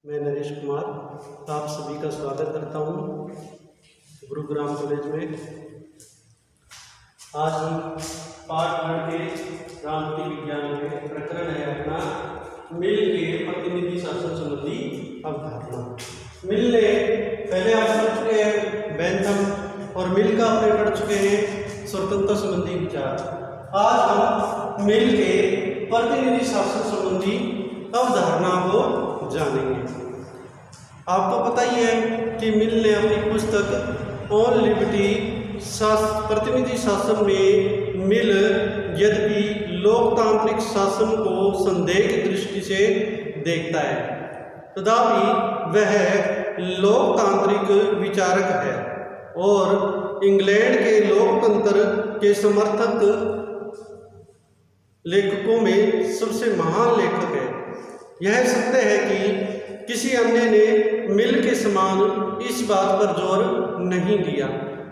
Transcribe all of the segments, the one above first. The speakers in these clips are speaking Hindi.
मैं नरेश कुमार आप सभी का स्वागत करता हूँ गुरुग्राम कॉलेज में। आज हम पाठ भर के रामनीति विज्ञान में प्रकरण है अपना मिल के प्रतिनिधि शासन संबंधी अवधारणा। मिल ने पहले आप समझ चुके हैं बेंथम और मिल का अपने पढ़ चुके हैं स्वतंत्रता संबंधी विचार। आज हम मिल के प्रतिनिधि शासन संबंधी अवधारणा को जानेंगे। आपको पता ही है कि मिल ने अपनी पुस्तक ऑन लिबर्टी प्रतिनिधि शासन में मिल यद्यपि लोकतांत्रिक शासन को संदेह की दृष्टि से देखता है तथापि वह लोकतांत्रिक विचारक है और इंग्लैंड के लोकतंत्र के समर्थक लेखकों में सबसे महान लेखक है। यह सत्य है कि किसी अन्य ने मिल के समान इस बात पर जोर नहीं दिया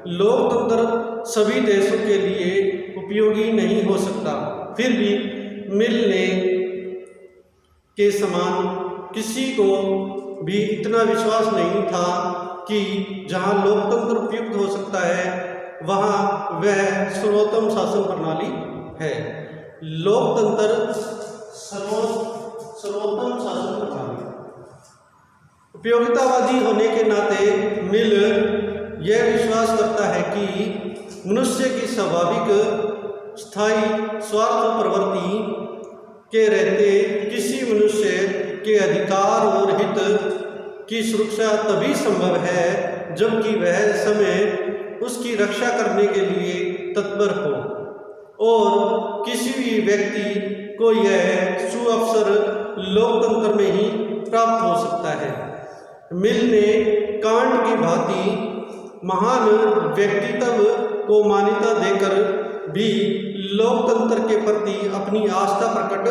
लोकतंत्र सभी देशों के लिए उपयोगी नहीं हो सकता। फिर भी मिल ने के समान किसी को भी इतना विश्वास नहीं था कि जहां लोकतंत्र उपयुक्त हो सकता है वहां वह सर्वोत्तम शासन प्रणाली है। लोकतंत्र सर्वोत्तम शासन प्रणाली। उपयोगितावादी होने के नाते मिल यह विश्वास करता है कि मनुष्य की स्वाभाविक स्थायी स्वार्थ प्रवृत्ति के रहते किसी मनुष्य के अधिकार और हित की सुरक्षा तभी संभव है जबकि वह समय उसकी रक्षा करने के लिए तत्पर हो और किसी भी व्यक्ति को यह सुअवसर लोकतंत्र में ही प्राप्त हो सकता है। मिल ने कांट की भांति महान व्यक्तित्व को मान्यता देकर भी लोकतंत्र के प्रति अपनी आस्था प्रकट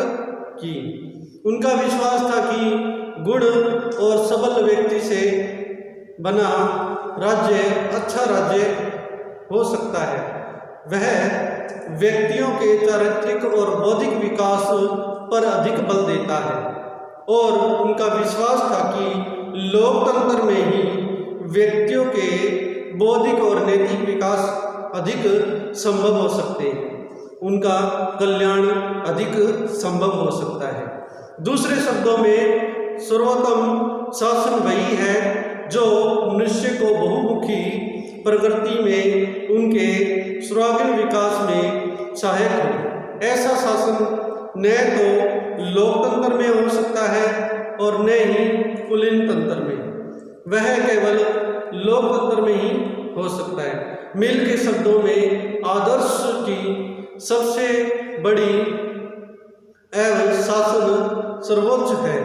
की। उनका विश्वास था कि गुण और सबल व्यक्ति से बना राज्य अच्छा राज्य हो सकता है। वह व्यक्तियों के चारित्रिक और बौद्धिक विकास पर अधिक बल देता है और उनका विश्वास था कि लोकतंत्र में ही व्यक्तियों के बौद्धिक और नैतिक विकास अधिक संभव हो सकते हैं, उनका कल्याण अधिक संभव हो सकता है। दूसरे शब्दों में सर्वोत्तम शासन वही है जो मनुष्य को बहुमुखी प्रगति में उनके सर्वांगीण विकास में सहायक हो। ऐसा शासन न तो लोकतंत्र में हो सकता है और न ही कुलीन तंत्र में, वह केवल लोकतंत्र में ही हो सकता है। मिल के शब्दों में आदर्श की सबसे बड़ी एवं शासन सर्वोच्च है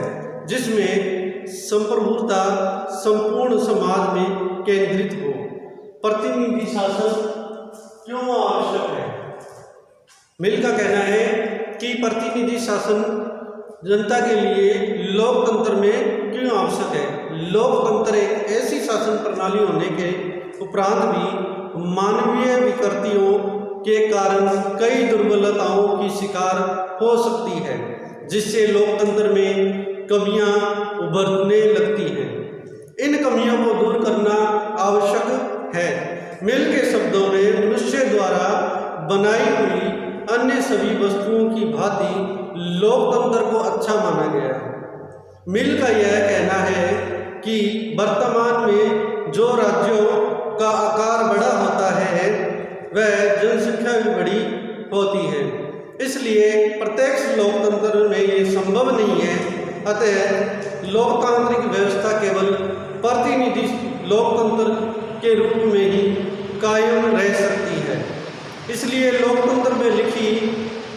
जिसमें संप्रभुता संपूर्ण समाज में केंद्रित हो। प्रतिनिधि शासन क्यों आवश्यक है? मिल का कहना है कि प्रतिनिधि शासन जनता के लिए लोकतंत्र में क्यों आवश्यक है। लोकतंत्र एक ऐसी शासन प्रणाली होने के उपरांत भी मानवीय विकृतियों के कारण कई दुर्बलताओं की शिकार हो सकती है जिससे लोकतंत्र में कमियां उभरने लगती हैं। इन कमियों को दूर करना आवश्यक है। मिल के शब्दों में मनुष्य द्वारा बनाई हुई अन्य सभी वस्तुओं की भांति लोकतंत्र को अच्छा माना गया है। मिल का यह कहना है कि वर्तमान में जो राज्यों का आकार बड़ा होता है वह जनसंख्या भी बड़ी होती है, इसलिए प्रत्यक्ष लोकतंत्र में ये संभव नहीं है। अतः लोकतांत्रिक व्यवस्था केवल प्रतिनिधि लोकतंत्र के रूप में ही कायम रह सकती है। इसलिए लोकतंत्र में लिखी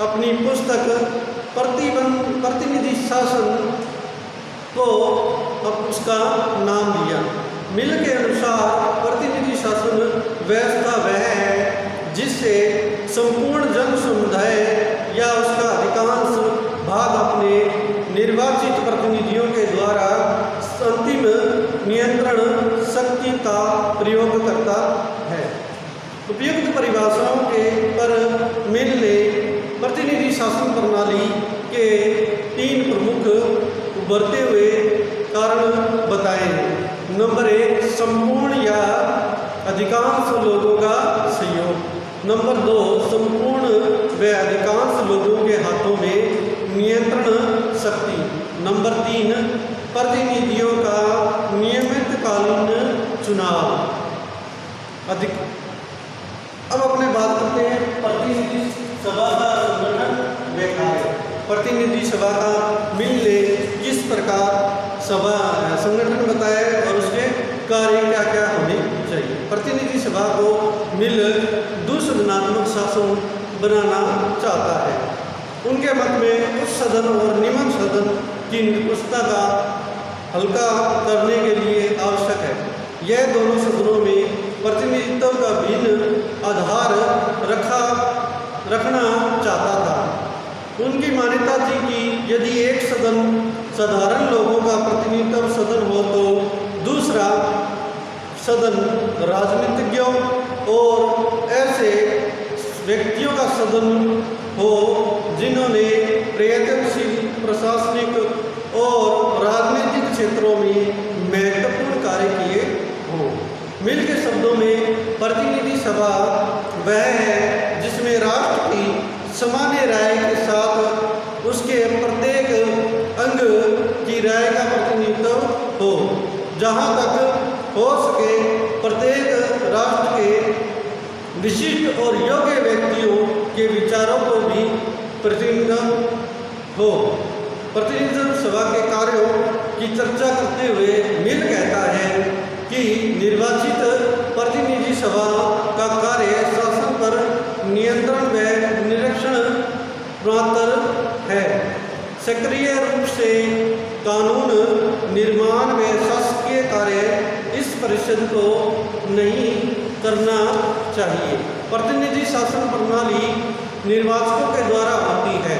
अपनी पुस्तक प्रतिनिधि शासन को अब उसका नाम दिया। मिल के अनुसार प्रतिनिधि शासन व्यवस्था वह है जिससे संपूर्ण जन समुदाय या उसका अधिकांश भाग अपने निर्वाचित प्रतिनिधियों के द्वारा अंतिम नियंत्रण शक्ति का प्रयोग करता है। उपयुक्त परिभाषाओं के पर मिल ने प्रतिनिधि शासन प्रणाली के तीन प्रमुख उभरते हुए कारण बताएं। नंबर 1, संपूर्ण या अधिकांश लोगों का सहयोग। नंबर 2, संपूर्ण व अधिकांश लोगों के हाथों में नियंत्रण शक्ति। नंबर 3, प्रतिनिधियों का नियमित कालीन चुनाव। अब अपने बात करते हैं प्रतिनिधि सभा का संगठन व कार्य। प्रतिनिधि सभा का मिलने किस प्रकार सभा संगठन बताए और उसके कार्य क्या क्या होने चाहिए। प्रतिनिधि सभा को मिल दुसदनात्मक शासन बनाना चाहता है। उनके मत में उच्च सदन और निम्न सदन की निरंकुशता का हल्का करने के लिए आवश्यक है। यह दोनों सदनों में प्रतिनिधित्व का भिन्न आधार रखना चाहता था। उनकी मान्यता थी कि यदि एक सदन साधारण लोगों का प्रतिनिधित्व सदन हो तो दूसरा सदन राजनीतिज्ञों और ऐसे व्यक्तियों का सदन हो जिन्होंने प्रयत्नशील प्रशासनिक और राजनीतिक क्षेत्रों में महत्वपूर्ण कार्य किए हों। मिल के शब्दों में प्रतिनिधि सभा वह है जिसमें राष्ट्र की सामान्य राय के साथ उसके प्रत्येक अंग की राय का प्रतिनिधित्व हो। जहाँ तक हो सके प्रत्येक राष्ट्र के विशिष्ट और योग्य व्यक्तियों के विचारों को भी प्रतिनिधित्व हो। प्रतिनिधि सभा के कार्यों की चर्चा करते हुए मिल कहता है कि निर्वाचित प्रतिनिधि सभा का कार्य शासन पर नियंत्रण व निरीक्षण मात्र है। सक्रिय रूप से कानून निर्माण व शासकीय कार्य इस परिषद को नहीं करना चाहिए। प्रतिनिधि शासन प्रणाली निर्वाचकों के द्वारा होती है,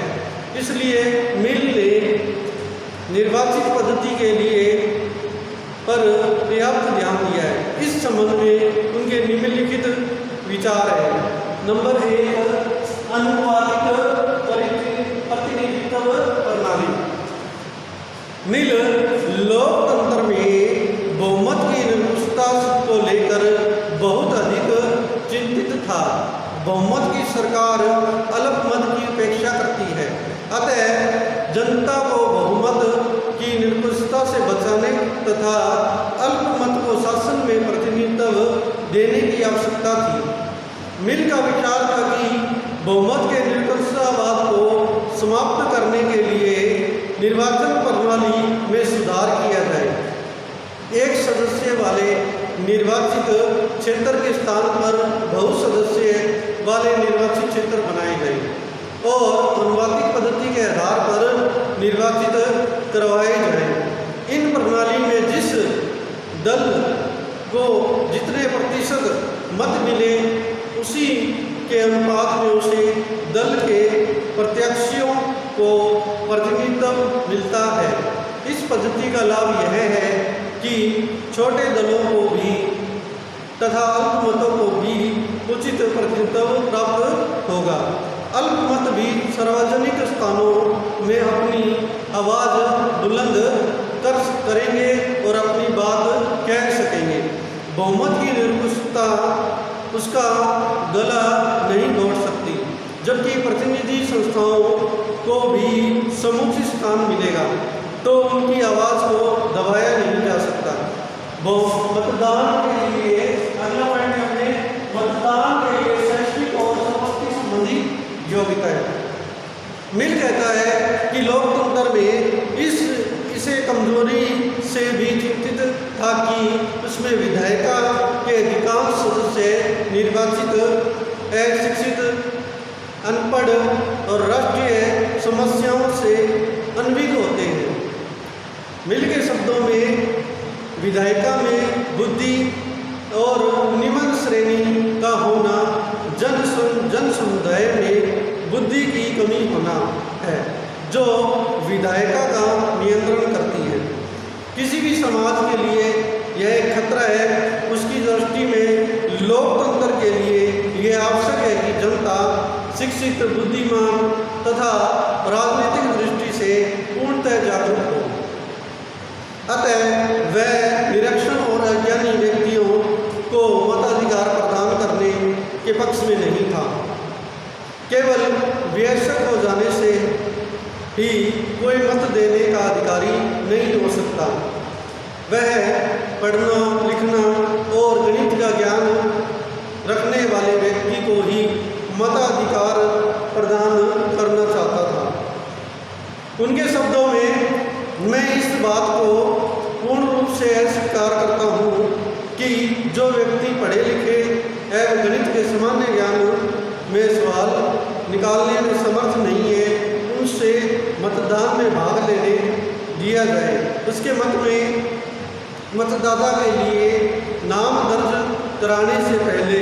इसलिए मिल ने निर्वाचित पद्धति के लिए पर पर्याप्त ध्यान दिया है। इस संबंध में उनके निम्नलिखित विचार है। नंबर 1, अनुपातिक प्रतिनिधित्व प्रणाली। मिल लोकतंत्र में बहुमत की निरंकुशता को लेकर बहुत अधिक चिंतित था। बहुमत की सरकार अल्पमत की उपेक्षा करती है, अतः जनता को बहुमत की निरंकुशता से बचाने तथा अल्पमत को शासन में प्रतिनिधित्व देने की आवश्यकता थी। मिल का विचार था कि बहुमत के निरंकुशतावाद को समाप्त करने के लिए निर्वाचन प्रणाली में सुधार किया जाए। एक सदस्य वाले निर्वाचित क्षेत्र के स्थान पर बहुसदस्य वाले निर्वाचित क्षेत्र बनाए गए और अनुपातिक पद्धति के आधार पर निर्वाचित करवाए जाए। इन प्रणाली में जिस दल को जितने प्रतिशत मत मिले उसी के अनुपात में उसे दल के प्रत्याशियों को प्रतिनिधित्व मिलता है। इस पद्धति का लाभ यह है कि छोटे दलों को भी तथा अल्पमतों को भी उचित प्रतिनिधित्व प्राप्त होगा। अल्पमत भी सार्वजनिक स्थानों में अपनी आवाज़ बुलंद करेंगे और अपनी बात कह सकेंगे। बहुमत की निरंकुशता उसका गला नहीं घोट सकती, जबकि प्रतिनिधि संस्थाओं को भी समुचित स्थान मिलेगा तो उनकी आवाज़ को दबाया नहीं जा सकता। मतदान के लिए अगला पॉइंट हमने मतदान के लिए शैक्षणिक और संपत्ति संबंधी योग्यता है। मिल कहता है कि लोकतंत्र में इसे कमजोरी से भी चिंतित था कि उसमें विधायिका के अधिकांश सदस्य निर्वाचित अशिक्षित अनपढ़ और राष्ट्रीय समस्याओं से अनभिज्ञ होते हैं। मिल के शब्दों में विधायिका में बुद्धि और निम्न श्रेणी का होना जन समुदाय में बुद्धि की कमी होना है जो विधायिका का नियंत्रण करती है। किसी भी समाज के लिए यह एक खतरा है। उसकी दृष्टि में लोकतंत्र के लिए यह आवश्यक है कि जनता शिक्षित, बुद्धिमान तथा राजनीतिक दृष्टि से पूर्णतः जागरूक हो। अतः वह निरक्षर और अज्ञानी व्यक्तियों को मताधिकार प्रदान करने के पक्ष में नहीं था। केवल वयस्क हो जाने से ही कोई मत देने का अधिकारी नहीं हो सकता। वह पढ़ना लिखना और गणित का ज्ञान रखने वाले व्यक्ति को ही मताधिकार प्रदान करना चाहता था। उनके शब्दों में मैं इस बात को पूर्ण रूप से स्वीकार करता हूँ कि जो व्यक्ति पढ़े लिखे एवं गणित के सामान्य ज्ञान में सवाल निकालने में समर्थ नहीं है, उनसे मतदान में भाग लेने दिया जाए। उसके मत में मतदाता के लिए नाम दर्ज कराने से पहले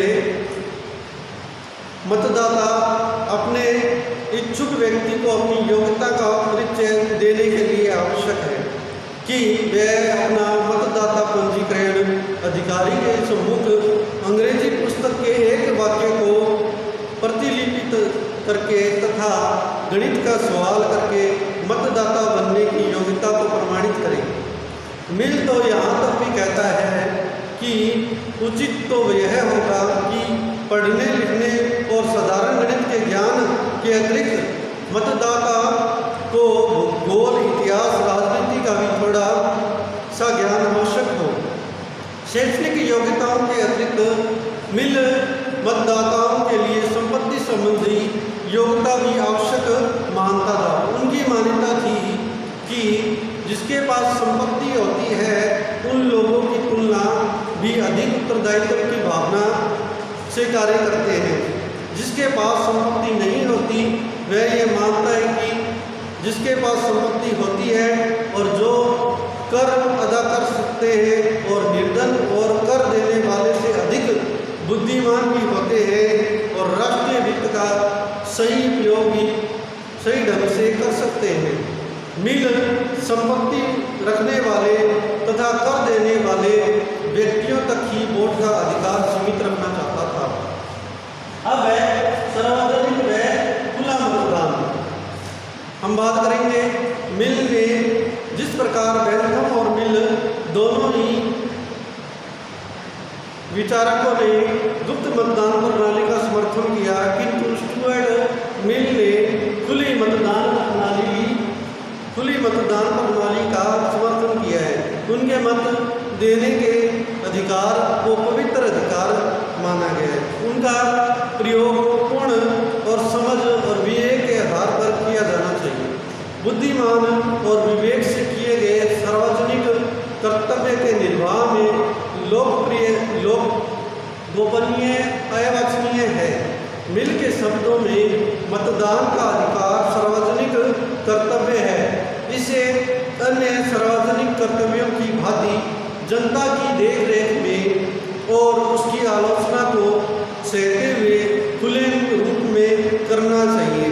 मतदाता अपने इच्छुक व्यक्ति को अपनी योग्यता का परिचय देने के लिए आवश्यक है कि वह अपना मतदाता पंजीकरण अधिकारी के सम्मुख अंग्रेजी पुस्तक के एक वाक्य को प्रतिलिपित करके तथा गणित का सवाल करके मतदाता बनने की योग्यता को प्रमाणित करे। मिल तो यहाँ तक भी कहता है कि उचित तो यह होगा कि पढ़ने लिखने और साधारण गणित के ज्ञान के अतिरिक्त मतदाता को भूगोल, इतिहास, राजनीति का भी थोड़ा सा ज्ञान आवश्यक हो। शैक्षणिक योग्यताओं के अतिरिक्त मिल मतदाताओं के लिए संपत्ति संबंधी योग्यता भी आवश्यक मानता था। उनकी मान्यता थी कि जिसके पास संपत्ति होती है उन लोगों की तुलना भी अधिक उत्तरदायित्व की भावना से कार्य करते हैं। जिसके पास संपत्ति नहीं होती वह ये मानता है कि जिसके पास संपत्ति होती है और जो कर अदा कर सकते हैं और निर्धन और कर देने वाले से अधिक बुद्धिमान भी होते हैं और राष्ट्रीय वित्त का सही प्रयोग भी सही ढंग से कर सकते हैं। मिल संपत्ति रखने वाले तथा कर देने वाले व्यक्तियों तक ही वोट का अधिकार सीमित रखना चाहता था। अब है सार्वजनिक व खुला मतदान। हम बात करेंगे मिल में जिस प्रकार बेंथम और मिल दोनों ही विचारकों ने गुप्त मतदान प्रणाली का समर्थन किया, किंतु स्टुअर्ट मिल ने खुली मतदान प्रणाली का समर्थन किया है। उनके मत देने के अधिकार को पवित्र अधिकार माना गया है। उनका प्रयोग पूर्ण और समझ और विवेक के आधार पर किया जाना चाहिए। बुद्धिमान और विवेक से किए गए सार्वजनिक कर्तव्य के निर्वाह में गोपनीय अवांछनीय है। मिल के शब्दों में मतदान का अधिकार सार्वजनिक कर्तव्य है। इसे अन्य सार्वजनिक कर्तव्यों की भांति जनता की देखरेख में और उसकी आलोचना को सहते हुए खुले रूप में करना चाहिए।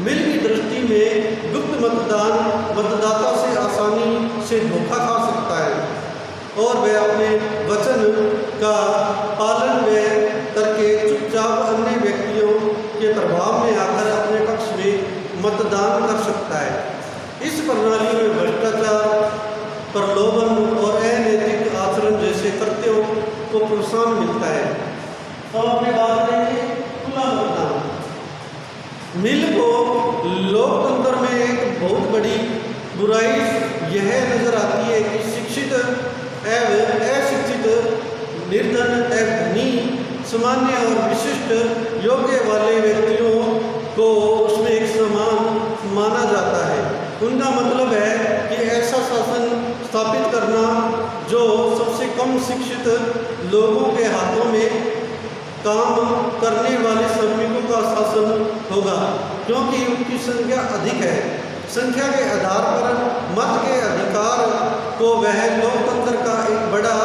मिल की दृष्टि में गुप्त मतदान मतदाता से आसानी से धोखा खा सकता है और वह अपने वचन का पालन करके चुपचाप अन्य व्यक्तियों के प्रभाव में आकर अपने पक्ष में मतदान कर सकता है। इस प्रणाली में भ्रष्टाचार, प्रलोभन और अनैतिक आचरण जैसे कृत्यों को प्रोत्साहन मिलता है। तो अपने बात करेंगे खुला मतदान। मिल को लोकतंत्र में एक बहुत बड़ी बुराई यह नजर आती है कि शिक्षित एवं अशिक्षित, निर्धन एवं धनी, सामान्य और विशिष्ट योग्य वाले व्यक्तियों को उसमें एक समान माना जाता है। उनका मतलब है कि ऐसा शासन स्थापित करना जो सबसे कम शिक्षित लोगों के हाथों में काम करने वाले श्रमिकों का शासन होगा, क्योंकि उनकी संख्या अधिक है। संख्या के आधार पर मत के अधिकार को वह लोकतंत्र का एक बड़ा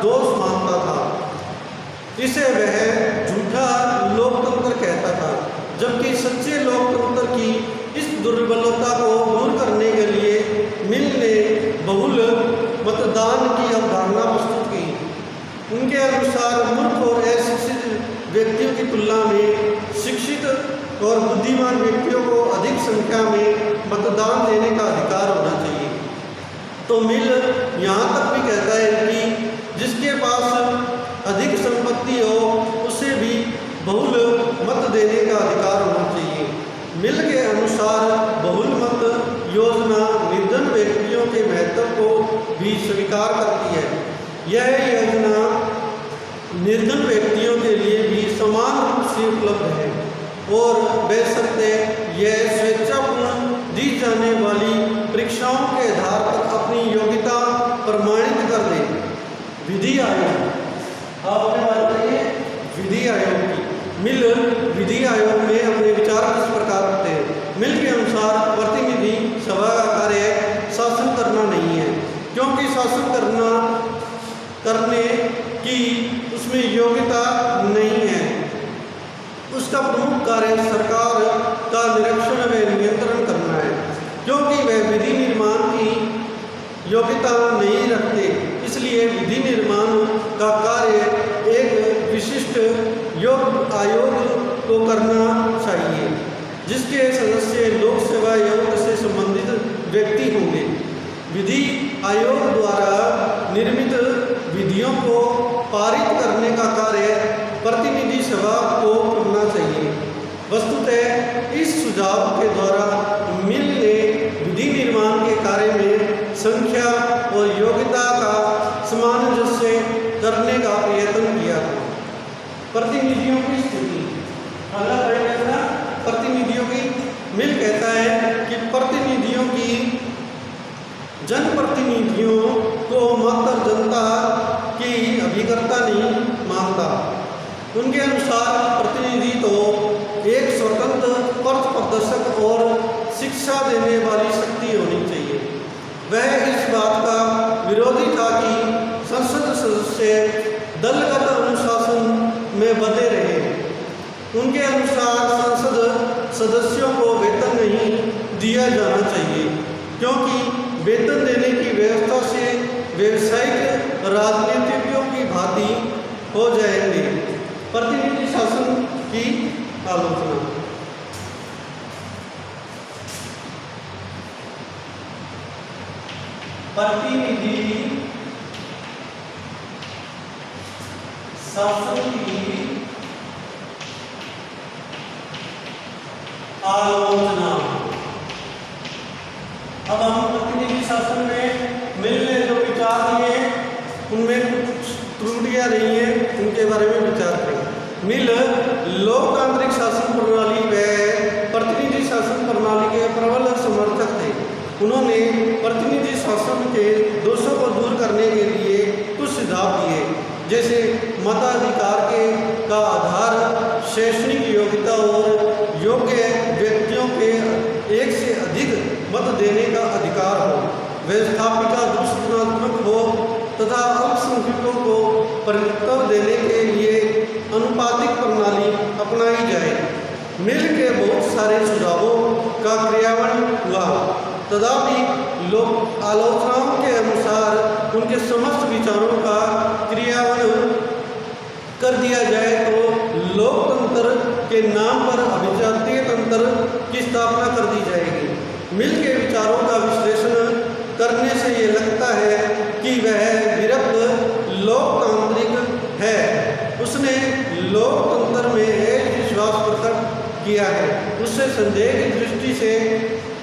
दोष मानता था। इसे वह झूठा लोकतंत्र कहता था, जबकि सच्चे लोकतंत्र की इस दुर्बलता को दूर करने के लिए मिल ने बहुल मतदान की अवधारणा प्रस्तुत की। उनके अनुसार मूर्ख और अशिक्षित व्यक्तियों की तुलना में शिक्षित और बुद्धिमान व्यक्तियों को अधिक संख्या में मतदान देने का अधिकार होना चाहिए। तो मिल यहाँ तक भी कहता है कि जिसके पास अधिक संपत्ति हो उसे भी बहुल मत देने का अधिकार होना चाहिए। मिल के अनुसार बहुल मत योजना निर्धन व्यक्तियों के महत्व को भी स्वीकार करती है। यह योजना निर्धन व्यक्तियों के लिए भी समान रूप से उपलब्ध है और बेशर्ते यह स्वेच्छापूर्ण दी जाने वाली परीक्षाओं के आधार पर अपनी योग्यता प्रमाणित कर दे। विधि आयोग, आपने बात कही है विधि आयोग की। मिल विधि आयोग में अपने विचार किस प्रकार होते हैं। मिल के अनुसार प्रतिनिधि सभा का कार्य शासन करना नहीं है, क्योंकि शासन करने की उसमें योग्यता नहीं है। उसका प्रमुख कार्य सरकार का निरीक्षण व नियंत्रण करना है, क्योंकि वह विधि निर्माण की योग्यता नहीं रखते। इसलिए विधि निर्माण का कार्य एक विशिष्ट आयोग को करना चाहिए, जिसके सदस्य लोक सेवा आयोग से संबंधित व्यक्ति होंगे। विधि आयोग द्वारा निर्मित विधियों को पारित करने का कार्य प्रतिनिधि सभा को करना चाहिए। वस्तुतः इस सुझाव के द्वारा मिल ने विधि निर्माण के कार्य में संख्या और योग्यता का सामंजस्य करने का प्रयत्न किया था। प्रतिनिधियों की स्थिति प्रतिनिधियों की मिल कहता है कि प्रतिनिधियों की जनप्रतिनिधियों को मात्र जनता की अभिकर्ता नहीं मानता। उनके अनुसार प्रतिनिधि तो एक स्वतंत्र पथ प्रदर्शक और शिक्षा देने वाली शक्ति होनी चाहिए। वह इस बात का विरोधी था कि संसद सदस्य दलगत अनुशासन में बंधे रहे। उनके अनुसार संसद सदस्यों को वेतन नहीं दिया जाना चाहिए, क्योंकि वेतन देने की व्यवस्था से व्यावसायिक राजनीतिज्ञों की भांति हो जाएंगे। प्रतिनिधि शासन की आलोचना। प्रतिनिधि शासन की आलोचना। अब हम प्रतिनिधि शासन में मिल ने जो विचार दिए उनमें कुछ त्रुटियां रही हैं, उनके बारे में विचार करें। मिल लोकतांत्रिक शासन प्रणाली व प्रतिनिधि शासन प्रणाली के प्रबल समर्थक थे। उन्होंने प्रतिनिधि शासन के दोषों को दूर करने के लिए कुछ सुझाव दिए, जैसे मताधिकार का आधार शैक्षणिक योग्यता और योग्य व्यक्तियों के एक से अधिक मत देने का अधिकार हो, व्यवस्थापिका दूषणात्मक हो तथा अल्पसंख्यकों को प्रतिनिधित्व देने के लिए अनुपातिक प्रणाली अपनाई जाए। मिल के बहुत सारे सुझावों का क्रियान्वयन हुआ, तथापि लोक आलोचनाओं के अनुसार उनके समस्त विचारों का क्रियान्वयन कर दिया जाए तो लोकतंत्र के नाम पर अभिजातीय तंत्र की स्थापना कर दी जाएगी। मिल के विचारों का विश्लेषण करने से ये लगता है कि वह विरक्त लोकतांत्रिक है। उसने लोकतंत्र में एक विश्वास प्रकट किया है, उससे संदेह की दृष्टि से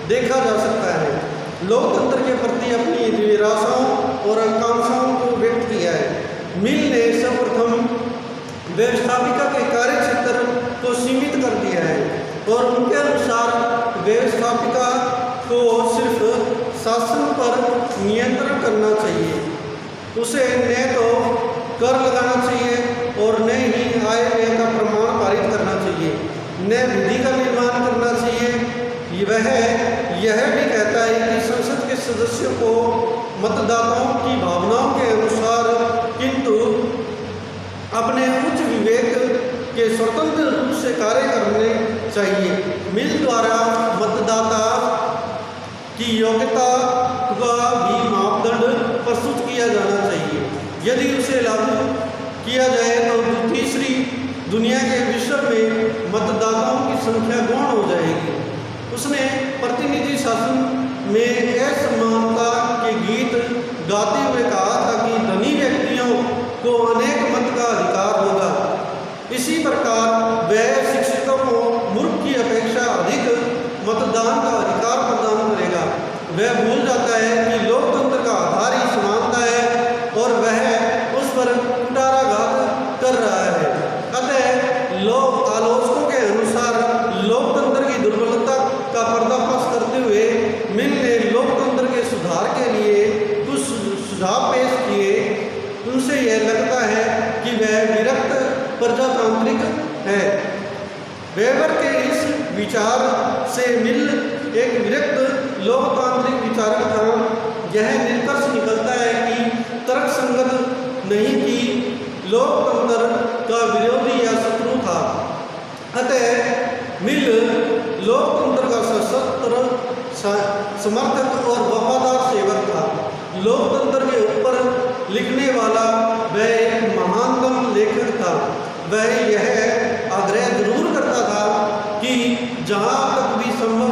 देखा जा सकता है। लोकतंत्र के प्रति अपनी निराशाओं और आकांक्षाओं को व्यक्त किया है। मिल ने सर्वप्रथम व्यवस्थापिका के कार्य क्षेत्र को सीमित कर दिया है और उनके अनुसार व्यवस्थापिका को सिर्फ शासन पर नियंत्रण करना चाहिए। उसे न तो कर लगाना चाहिए और न ही आय व्यय का प्रमाण पारित करना चाहिए, न विधि का निर्माण करना चाहिए। वह यह भी कहता है कि संसद के सदस्यों को मतदाताओं की भावनाओं के अनुसार किंतु अपने उच्च विवेक के स्वतंत्र रूप से कार्य करने चाहिए। मिल द्वारा मतदाता की योग्यता का भी मापदंड प्रस्तुत किया जाना चाहिए। यदि उसे लागू किया जाए तो तीसरी दुनिया के विश्व में मतदाताओं की संख्या गौण हो जाएगी। उसने प्रतिनिधि शासन में असमानता के गीत गाते हुए कहा था कि धनी व्यक्तियों को अनेक मत का अधिकार होगा। इसी प्रकार वह शिक्षितों को मूर्ख की अपेक्षा अधिक मतदान का अधिकार प्रदान करेगा। वह भूल जाता है कि लोकतंत्र का आधार ही समानता है और वह उस पर कुठाराघात कर रहा है। अतः लोक आलोचकों के अनुसार लोकतंत्र की दुर्बलता का पर्दाफाश करते हुए मिल ने लोकतंत्र के सुधार के लिए कुछ सुझाव पेश किए। उनसे यह लगता है कि वह विरक्त प्रजातांत्रिक है। वेबर के इस विचार से मिल एक विरक्त लोकतांत्रिक विचारक था। यह निष्कर्ष निकलता है कि तर्कसंगत नहीं कि लोकतंत्र का विरोधी या शत्रु था। अतः मिल लोकतंत्र का सशक्त समर्थक और वफादार सेवक था। लोकतंत्र के ऊपर लिखने वाला वह एक महानतम लेखक था। वह यह आग्रह जरूर करता था कि जहाँ तक भी संभव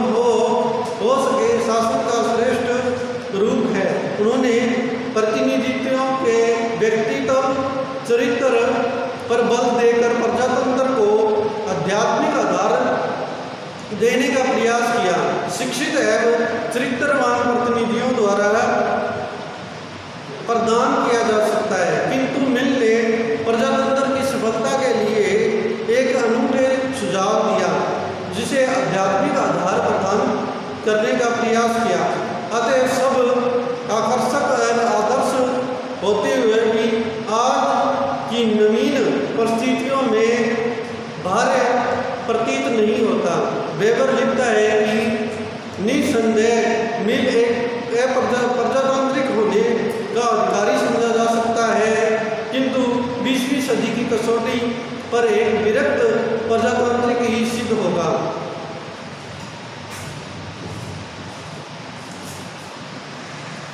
हो सके शासन का श्रेष्ठ रूप है। उन्होंने प्रतिनिधित्वों के व्यक्तित्व चरित्र पर बल देकर प्रजातंत्र को आध्यात्मिक आधार देने का प्रयास किया। शिक्षित एवं चरित्रवान प्रतिनिधियों द्वारा प्रदान किया जा सकता है, किंतु मिल ने प्रजातंत्र की सफलता के लिए एक अनूठे सुझाव दिया जिसे आध्यात्मिक आधार प्रदान करने का प्रयास किया। अतः सब आकर्षक और आदर्श होते हुए भी आज की नवीन परिस्थितियों में भार्य प्रतीत नहीं होता। वेबर लिखता है कि निसंदेह मिल एक प्रजातांत्रिक होने का अधिकारी समझा जा सकता है, किंतु 20वीं सदी की कसौटी पर एक विरक्त प्रजातंत्र